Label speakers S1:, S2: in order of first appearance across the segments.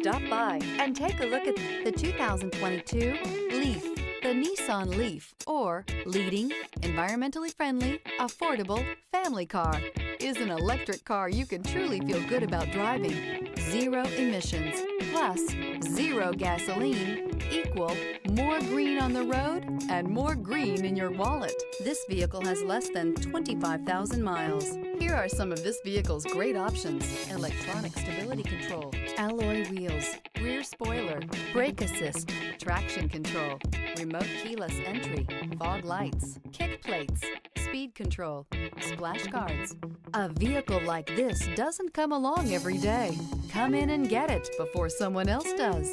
S1: Stop by and take a look at the 2022 Leaf. The Nissan Leaf, or leading, environmentally friendly, affordable family car, is an electric car you can truly feel good about driving. Zero emissions plus zero gasoline equal more green on the road and more green in your wallet. This vehicle has less than 25,000 miles. Here are some of this vehicle's great options: electronic stability control, alloy wheels, rear spoiler, brake assist, traction control, remote keyless entry, fog lights, kick plates, speed control, splash guards. A vehicle like this doesn't come along every day. Come in and get it before someone else does.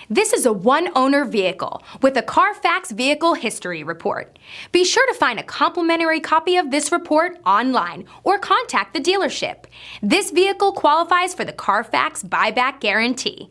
S2: This is a one-owner vehicle with a Carfax Vehicle History Report. Be sure to find a complimentary copy of this report online or contact the dealership. This vehicle qualifies for the Carfax Buyback Guarantee.